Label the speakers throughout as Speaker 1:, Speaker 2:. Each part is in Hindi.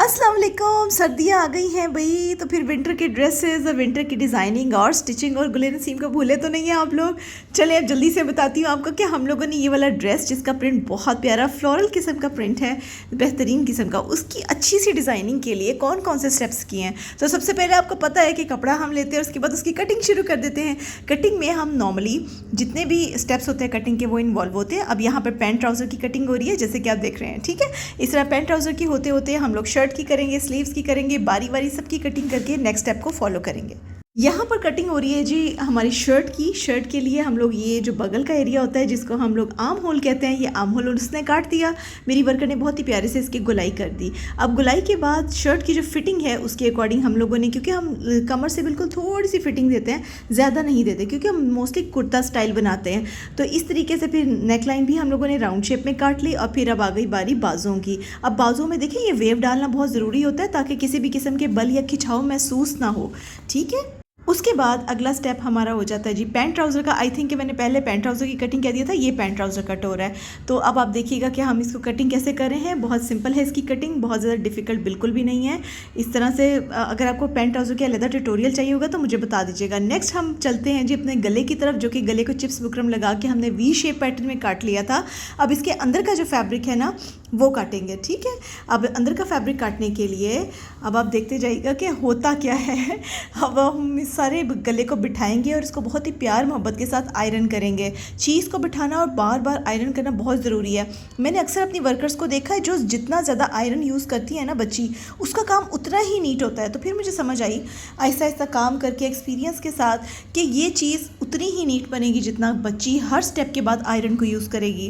Speaker 1: अस्सलाम वालेकुम। सर्दियाँ आ गई हैं भाई, तो फिर विंटर की ड्रेसेस और विंटर की डिज़ाइनिंग और स्टिचिंग और गुले नसीम को भूले तो नहीं हैं आप लोग। चलिए अब जल्दी से बताती हूँ आपको कि हम लोगों ने ये वाला ड्रेस जिसका प्रिंट बहुत प्यारा फ्लोरल किस्म का प्रिंट है, बेहतरीन किस्म का, उसकी अच्छी सी डिज़ाइनिंग के लिए कौन कौन से स्टेप्स किए हैं। तो सबसे पहले आपको पता है कि कपड़ा हम लेते हैं, उसके बाद उसकी कटिंग शुरू कर देते हैं। कटिंग में हम नॉर्मली जितने भी स्टेप्स होते हैं कटिंग के वो इन्वॉल्व होते हैं। अब यहाँ पर पैंट ट्राउज़र की कटिंग हो रही है जैसे कि आप देख रहे हैं, ठीक है। इस तरह पैंट ट्राउज़र की होते होते हम लोग शर्ट की करेंगे, स्लीव्स की करेंगे, बारी बारी सबकी कटिंग करके नेक्स्ट स्टेप को फॉलो करेंगे। यहाँ पर कटिंग हो रही है जी हमारी शर्ट की। शर्ट के लिए हम लोग ये जो बगल का एरिया होता है जिसको हम लोग आर्म होल कहते हैं, ये आर्म होल उसने काट दिया। मेरी वर्कर ने बहुत ही प्यारे से इसकी गुलाई कर दी। अब गुलाई के बाद शर्ट की जो फिटिंग है उसके अकॉर्डिंग हम लोगों ने, क्योंकि हम कमर से बिल्कुल थोड़ी सी फिटिंग देते हैं, ज़्यादा नहीं देते क्योंकि हम मोस्टली कुर्ता स्टाइल बनाते हैं। तो इस तरीके से फिर नेक लाइन भी हम लोगों ने राउंड शेप में काट ली। और फिर अब आ गई बारी बाजुओं की। अब बाजुओं में देखिए ये वेव डालना बहुत ज़रूरी होता है ताकि किसी भी किस्म के बल या खिंचाव महसूस ना हो, ठीक है। उसके बाद अगला स्टेप हमारा हो जाता है जी पैंट ट्राउज़र का। आई थिंक कि मैंने पहले पैंट ट्राउज़र की कटिंग कह दिया था, ये पैंट ट्राउज़र कट हो रहा है। तो अब आप देखिएगा कि हम इसको कटिंग कैसे कर रहे हैं। बहुत सिंपल है इसकी कटिंग, बहुत ज़्यादा डिफ़िकल्ट बिल्कुल भी नहीं है। इस तरह से अगर आपको पैंट ट्राउज़र के अलग ट्यूटोरियल चाहिए होगा तो मुझे बता दीजिएगा। नेक्स्ट हम चलते हैं जी अपने गले की तरफ, जो कि गले को चिप्स बुकरम लगा के हमने वी शेप पैटर्न में काट लिया था। अब इसके अंदर का जो फैब्रिक है ना वो काटेंगे, ठीक है। अब अंदर का फैब्रिक काटने के लिए अब आप देखते जाइएगा कि होता क्या है। अब हम इस सारे गले को बिठाएंगे और इसको बहुत ही प्यार मोहब्बत के साथ आयरन करेंगे। चीज़ को बिठाना और बार बार आयरन करना बहुत ज़रूरी है। मैंने अक्सर अपनी वर्कर्स को देखा है जो जितना ज़्यादा आयरन यूज़ करती है ना बच्ची, उसका काम उतना ही नीट होता है। तो फिर मुझे समझ आई आहिस्ता आहिस्ता काम करके एक्सपीरियंस के साथ कि ये चीज़ उतनी ही नीट बनेगी जितना बच्ची हर स्टेप के बाद आयरन को यूज़ करेगी।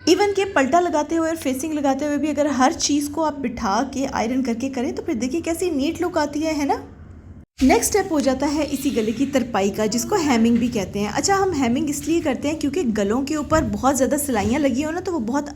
Speaker 1: इवन के पलटा लगाते हुए और फेसिंग लगाते हुए भी अगर हर चीज़ को आप बिठा के आयरन करके करें तो फिर देखिए कैसी नीट लुक आती है ना। नेक्स्ट स्टेप हो जाता है इसी गले की तरपाई का, जिसको हैमिंग भी कहते हैं। अच्छा, हम हैमिंग इसलिए करते हैं क्योंकि गलों के ऊपर बहुत ज़्यादा सिलाइयाँ लगी हो ना तो वो बहुत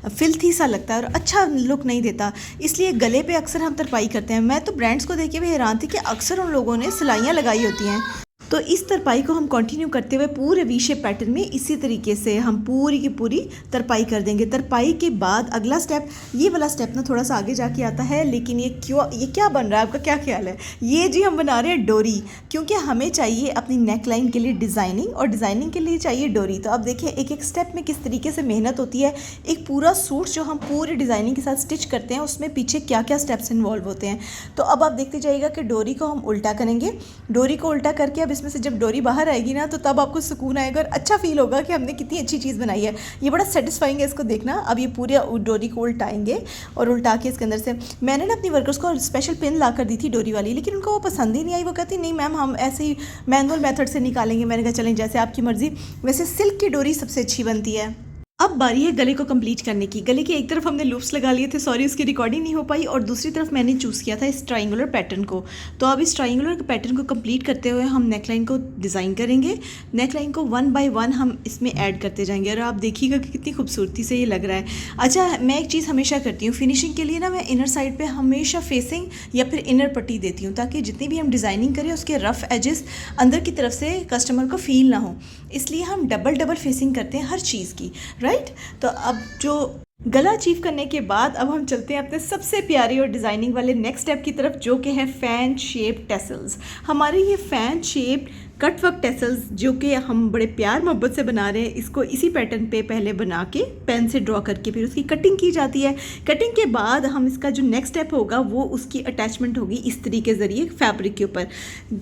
Speaker 1: फिल्थी सा लगता है और अच्छा लुक नहीं देता, इसलिए गले पे अक्सर हम तरपाई करते हैं। मैं तो ब्रांड्स को देख के भी हैरान थी कि अक्सर उन लोगों ने सिलाइयाँ लगाई होती हैं। तो इस तरपाई को हम कंटिन्यू करते हुए पूरे वी शेप पैटर्न में इसी तरीके से हम पूरी की पूरी तरपाई कर देंगे। तरपाई के बाद अगला स्टेप, ये वाला स्टेप ना थोड़ा सा आगे जाके आता है, लेकिन ये क्या बन रहा है, आपका क्या ख्याल है? ये जी हम बना रहे हैं डोरी, क्योंकि हमें चाहिए अपनी नेक लाइन के लिए डिज़ाइनिंग और डिज़ाइनिंग के लिए चाहिए डोरी। तो अब देखिए एक एक स्टेप में किस तरीके से मेहनत होती है। एक पूरा सूट जो हम पूरी डिज़ाइनिंग के साथ स्टिच करते हैं उसमें पीछे क्या क्या स्टेप्स इन्वॉल्व होते हैं। तो अब आप देखते जाइएगा कि डोरी को हम उल्टा करेंगे। डोरी को उल्टा करके अब इसमें से जब डोरी बाहर आएगी ना तो तब आपको सुकून आएगा और अच्छा फील होगा कि हमने कितनी अच्छी चीज़ बनाई है। ये बड़ा सेटिस्फाइंग है इसको देखना। अब ये पूरे डोरी को उल्टाएंगे और उल्टा के इसके अंदर से मैंने ना अपनी वर्कर्स को स्पेशल पिन ला कर दी थी डोरी वाली, लेकिन उनको वो पसंद ही नहीं आई। वो कहती नहीं मैम हम ऐसे ही मैनुअल मेथड से निकालेंगे। मैंने कहा चलें जैसे आपकी मर्ज़ी, वैसे सिल्क की डोरी सबसे अच्छी बनती है। अब बारी है गले को कंप्लीट करने की। गले की एक तरफ हमने लूप्स लगा लिए थे, सॉरी उसकी रिकॉर्डिंग नहीं हो पाई, और दूसरी तरफ मैंने चूज़ किया था इस ट्राइंगुलर पैटर्न को। तो अब इस ट्राइंगुलर पैटर्न को कंप्लीट करते हुए हम नेकलाइन को डिज़ाइन करेंगे। नेकलाइन को 1 बाय 1 हम इसमें ऐड करते जाएंगे और आप देखिएगा कि कितनी खूबसूरती से ये लग रहा है। अच्छा, मैं एक चीज़ हमेशा करती हूँ फिनिशिंग के लिए ना, मैं इनर साइड पर हमेशा फेसिंग या फिर इनर पट्टी देती हूँ ताकि जितनी भी हम डिज़ाइनिंग करें उसके रफ़ एजेस अंदर की तरफ से कस्टमर को फील ना हो, इसलिए हम डबल फेसिंग करते हैं हर चीज़ की, राइट। तो अब जो गला अचीव करने के बाद अब हम चलते हैं अपने सबसे प्यारे और डिज़ाइनिंग वाले नेक्स्ट स्टेप की तरफ, जो कि है फैन शेप टेसल्स। हमारे ये fan shape cut work tassels जो कि हम बड़े प्यार मोहब्बत से बना रहे हैं, इसको इसी पैटर्न पे पहले बना के पेन से ड्रॉ करके फिर उसकी कटिंग की जाती है। कटिंग के बाद हम इसका जो नेक्स्ट स्टेप होगा वो उसकी अटैचमेंट होगी इस तरीके के ज़रिए फैब्रिक के ऊपर,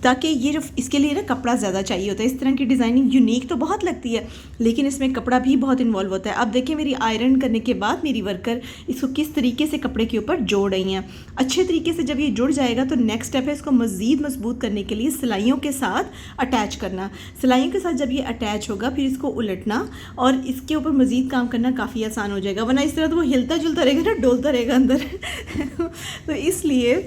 Speaker 1: ताकि ये जो इसके लिए ना कपड़ा ज़्यादा चाहिए होता है। इस तरह की डिज़ाइनिंग यूनिक तो बहुत लगती है लेकिन इसमें कपड़ा भी बहुत इन्वॉल्व होता है। अब देखिए मेरी आयरन करने के बाद मेरी वर्कर इसको किस तरीके से कपड़े के ऊपर जोड़ रही हैं। अच्छे तरीके से जब ये जुड़ जाएगा तो नेक्स्ट स्टेप है इसको मज़ीद मजबूत करने के लिए सिलाइयों के साथ अटैच करना। सिलाइयों के साथ जब ये अटैच होगा फिर इसको उलटना और इसके ऊपर मज़ीद काम करना काफ़ी आसान हो जाएगा, वरना इस तरह तो वो हिलता जुलता रहेगा ना, डोलता रहेगा अंदर। तो इसलिए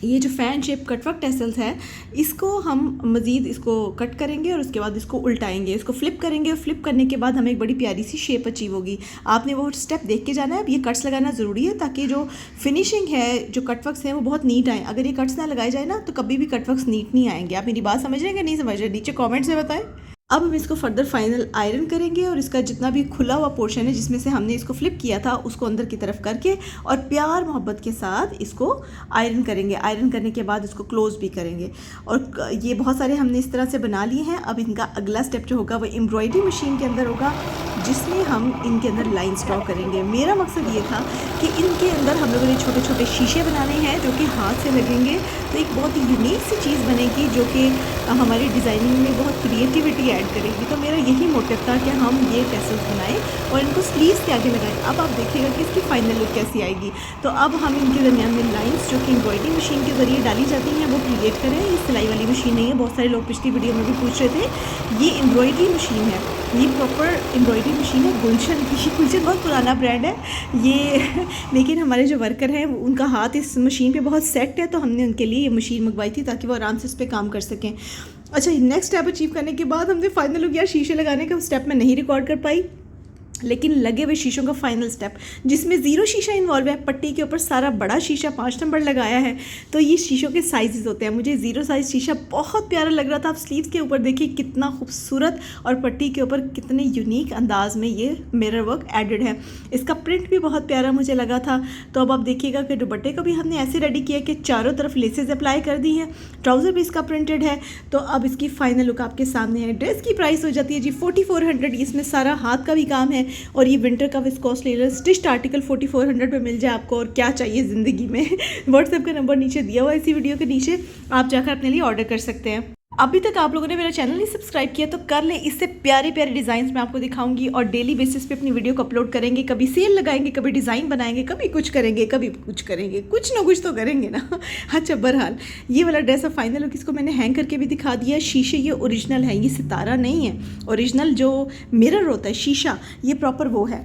Speaker 1: ये जो फैन शेप कटवर्क टेसल्स है इसको हम मज़ीद इसको कट करेंगे और उसके बाद इसको उल्टाएंगे, इसको फ्लिप करेंगे और फ्लिप करने के बाद हमें एक बड़ी प्यारी सी शेप अचीव होगी। आपने वो स्टेप देख के जाना है। अब ये कट्स लगाना ज़रूरी है ताकि जो फिनिशिंग है, जो कटवर्क्स हैं वो बहुत नीट आए। अगर ये कट्स ना लगाए जाए ना तो कभी भी कटवर्क्स नीट नहीं आएंगे। आप मेरी बात समझ रहे हैं कि नहीं समझ रहे? नीचे कॉमेंट्स में बताएं। अब हम इसको फर्दर फाइनल आयरन करेंगे और इसका जितना भी खुला हुआ पोर्शन है जिसमें से हमने इसको फ्लिप किया था उसको अंदर की तरफ करके और प्यार मोहब्बत के साथ इसको आयरन करेंगे। आयरन करने के बाद इसको क्लोज भी करेंगे। और ये बहुत सारे हमने इस तरह से बना लिए हैं। अब इनका अगला स्टेप जो होगा वो एम्ब्रॉयडरी मशीन के अंदर होगा, जिसमें हम इनके अंदर लाइंस ड्रॉ करेंगे। मेरा मकसद ये था कि इनके अंदर हम लोगों ने छोटे छोटे शीशे बनाने हैं जो कि हाथ से लगेंगे, तो एक बहुत ही यूनिक सी चीज़ बनेगी जो कि हमारी डिज़ाइनिंग में बहुत क्रिएटिविटी ऐड करेगी। तो मेरा यही मोटिव था कि हम ये टेसल्स बनाएं और इनको स्लीव्स के आगे लगाएं। अब आप देखिएगा कि इसकी फाइनल लुक कैसी आएगी। तो अब हम इनके दरमियान में लाइंस जो कि एम्ब्रॉयडरी मशीन के ज़रिए डाली जाती हैं वो क्रिएट करें। ये सिलाई वाली मशीन नहीं है। बहुत सारे लोग पिछली वीडियो में भी पूछ रहे थे। ये एम्ब्रॉयडरी मशीन है, ये प्रॉपर एम्ब्रॉयडरी मशीन है गुलशन की। गुलशन बहुत पुराना ब्रांड है ये लेकिन हमारे जो वर्कर हैं उनका हाथ इस मशीन पे बहुत सेट है, तो हमने उनके लिए ये मशीन मंगवाई थी ताकि वो आराम से इस पर काम कर सकें। अच्छा, नेक्स्ट स्टेप अचीव करने के बाद हमने फाइनल हो गया। शीशे लगाने का स्टेप मैं नहीं रिकॉर्ड कर पाई, लेकिन लगे हुए शीशों का फाइनल स्टेप जिसमें ज़ीरो शीशा इन्वॉल्व है। पट्टी के ऊपर सारा बड़ा शीशा 5 नंबर लगाया है। तो ये शीशों के साइजेस होते हैं। मुझे ज़ीरो साइज़ शीशा बहुत प्यारा लग रहा था। आप स्लीव्स के ऊपर देखिए कितना खूबसूरत और पट्टी के ऊपर कितने यूनिक अंदाज में ये मिरर वर्क एडेड है। इसका प्रिंट भी बहुत प्यारा मुझे लगा था। तो अब आप देखिएगा कि दुपट्टे को भी हमने ऐसे रेडी किया कि चारों तरफ लेसेस अप्लाई कर दी हैं। ट्राउज़र भी इसका प्रिंटेड है। तो अब इसकी फाइनल लुक आपके सामने है। ड्रेस की प्राइस हो जाती है जी 4400। इसमें सारा हाथ का भी काम है और ये विंटर का विस्कोस लेयर स्टिच्ड आर्टिकल 4400 पे मिल जाए आपको। और क्या चाहिए ज़िंदगी में। व्हाट्सएप का नंबर नीचे दिया हुआ है इसी वीडियो के नीचे, आप जाकर अपने लिए ऑर्डर कर सकते हैं। अभी तक आप लोगों ने मेरा चैनल नहीं सब्सक्राइब किया तो कर लें। इससे प्यारे प्यारे डिज़ाइंस मैं आपको दिखाऊंगी और डेली बेसिस पे अपनी वीडियो को अपलोड करेंगे। कभी सेल लगाएंगे, कभी डिज़ाइन बनाएंगे, कभी कुछ करेंगे, कभी कुछ करेंगे, कुछ ना कुछ तो करेंगे ना। अच्छा, बहरहाल ये वाला ड्रेस अब फाइनल लुक इसको मैंने हैंग करके भी दिखा दिया। शीशे ये ओरिजिनल है, ये सितारा नहीं है। ओरिजिनल जो मिरर होता है शीशा, ये प्रॉपर वो है।